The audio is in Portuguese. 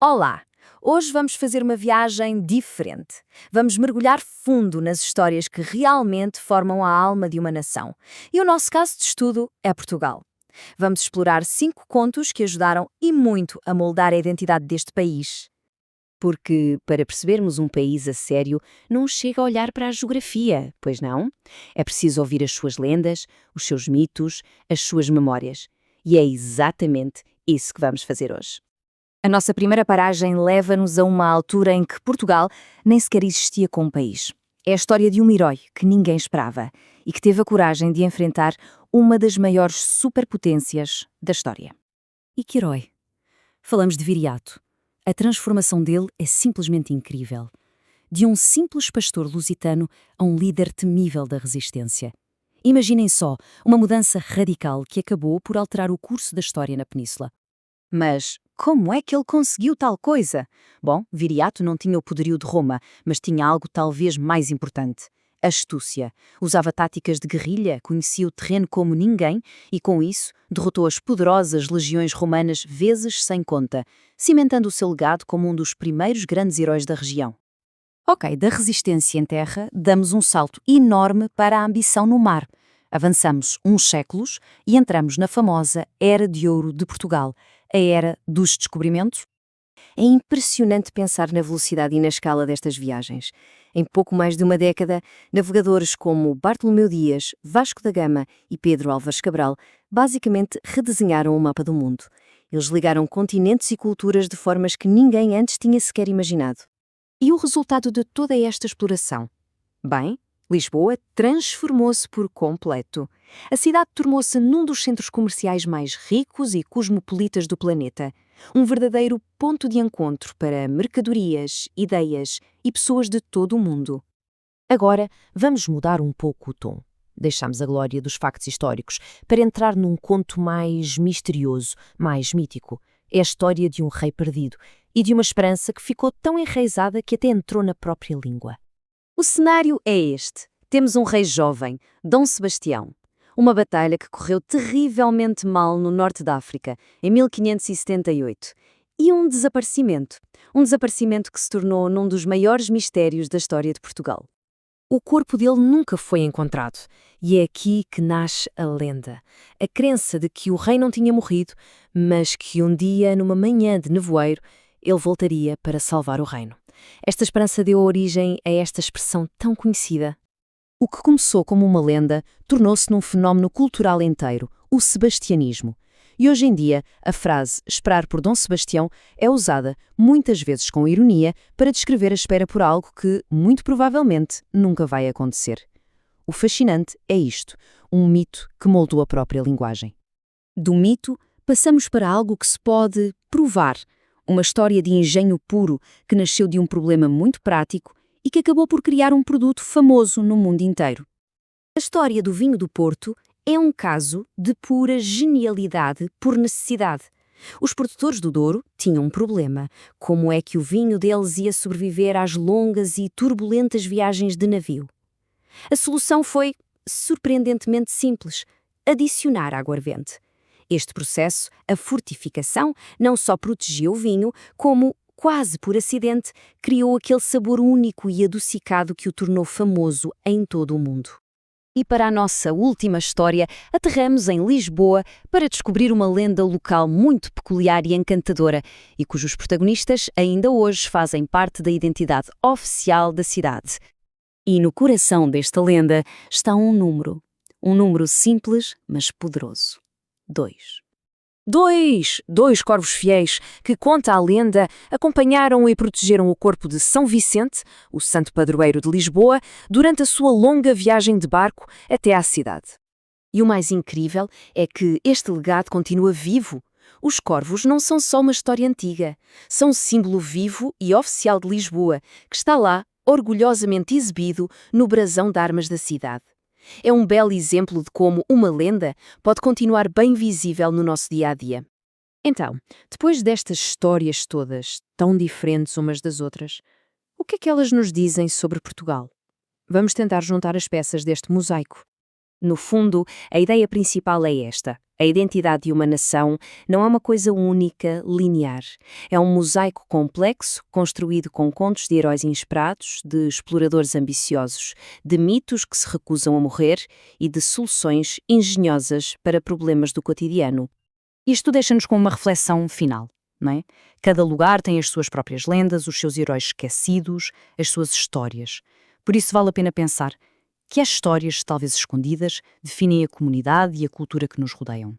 Olá! Hoje vamos fazer uma viagem diferente. Vamos mergulhar fundo nas histórias que realmente formam a alma de uma nação. E o nosso caso de estudo é Portugal. Vamos explorar 5 contos que ajudaram e muito a moldar a identidade deste país. Porque, para percebermos um país a sério, não chega a olhar para a geografia, pois não? É preciso ouvir as suas lendas, os seus mitos, as suas memórias. E é exatamente isso que vamos fazer hoje. A nossa primeira paragem leva-nos a uma altura em que Portugal nem sequer existia como país. É a história de um herói que ninguém esperava e que teve a coragem de enfrentar uma das maiores superpotências da história. E que herói? Falamos de Viriato. A transformação dele é simplesmente incrível. De um simples pastor lusitano a um líder temível da resistência. Imaginem só, uma mudança radical que acabou por alterar o curso da história na Península. Mas como é que ele conseguiu tal coisa? Bom, Viriato não tinha o poderio de Roma, mas tinha algo talvez mais importante. A astúcia. Usava táticas de guerrilha, conhecia o terreno como ninguém e, com isso, derrotou as poderosas legiões romanas vezes sem conta, cimentando o seu legado como um dos primeiros grandes heróis da região. Ok, da resistência em terra, damos um salto enorme para a ambição no mar. Avançamos uns séculos e entramos na famosa Era de Ouro de Portugal, a Era dos Descobrimentos. É impressionante pensar na velocidade e na escala destas viagens. Em pouco mais de uma década, navegadores como Bartolomeu Dias, Vasco da Gama e Pedro Álvares Cabral basicamente redesenharam o mapa do mundo. Eles ligaram continentes e culturas de formas que ninguém antes tinha sequer imaginado. E o resultado de toda esta exploração? Bem, Lisboa transformou-se por completo. A cidade tornou-se num dos centros comerciais mais ricos e cosmopolitas do planeta. Um verdadeiro ponto de encontro para mercadorias, ideias e pessoas de todo o mundo. Agora, vamos mudar um pouco o tom. Deixamos a glória dos factos históricos para entrar num conto mais misterioso, mais mítico. É a história de um rei perdido e de uma esperança que ficou tão enraizada que até entrou na própria língua. O cenário é este. Temos um rei jovem, Dom Sebastião. Uma batalha que correu terrivelmente mal no norte da África, em 1578. E um desaparecimento. Um desaparecimento que se tornou num dos maiores mistérios da história de Portugal. O corpo dele nunca foi encontrado, e é aqui que nasce a lenda. A crença de que o rei não tinha morrido, mas que um dia, numa manhã de nevoeiro, ele voltaria para salvar o reino. Esta esperança deu origem a esta expressão tão conhecida. O que começou como uma lenda tornou-se num fenómeno cultural inteiro, o sebastianismo. E hoje em dia, a frase esperar por Dom Sebastião é usada, muitas vezes com ironia, para descrever a espera por algo que, muito provavelmente, nunca vai acontecer. O fascinante é isto, um mito que moldou a própria linguagem. Do mito, passamos para algo que se pode provar, uma história de engenho puro que nasceu de um problema muito prático e que acabou por criar um produto famoso no mundo inteiro. A história do vinho do Porto é um caso de pura genialidade por necessidade. Os produtores do Douro tinham um problema: como é que o vinho deles ia sobreviver às longas e turbulentas viagens de navio? A solução foi surpreendentemente simples: adicionar aguardente. Este processo, a fortificação, não só protegia o vinho, como, quase por acidente, criou aquele sabor único e adocicado que o tornou famoso em todo o mundo. E para a nossa última história, aterramos em Lisboa para descobrir uma lenda local muito peculiar e encantadora e cujos protagonistas ainda hoje fazem parte da identidade oficial da cidade. E no coração desta lenda está um número simples, mas poderoso. 2. Dois corvos fiéis que, conta a lenda, acompanharam e protegeram o corpo de São Vicente, o santo padroeiro de Lisboa, durante a sua longa viagem de barco até à cidade. E o mais incrível é que este legado continua vivo. Os corvos não são só uma história antiga, são um símbolo vivo e oficial de Lisboa, que está lá, orgulhosamente exibido, no brasão de armas da cidade. É um belo exemplo de como uma lenda pode continuar bem visível no nosso dia-a-dia. Então, depois destas histórias todas, tão diferentes umas das outras, o que é que elas nos dizem sobre Portugal? Vamos tentar juntar as peças deste mosaico. No fundo, a ideia principal é esta. A identidade de uma nação não é uma coisa única, linear. É um mosaico complexo, construído com contos de heróis inesperados, de exploradores ambiciosos, de mitos que se recusam a morrer e de soluções engenhosas para problemas do cotidiano. Isto deixa-nos com uma reflexão final, não é? Cada lugar tem as suas próprias lendas, os seus heróis esquecidos, as suas histórias. Por isso vale a pena pensar que as histórias, talvez escondidas, definem a comunidade e a cultura que nos rodeiam.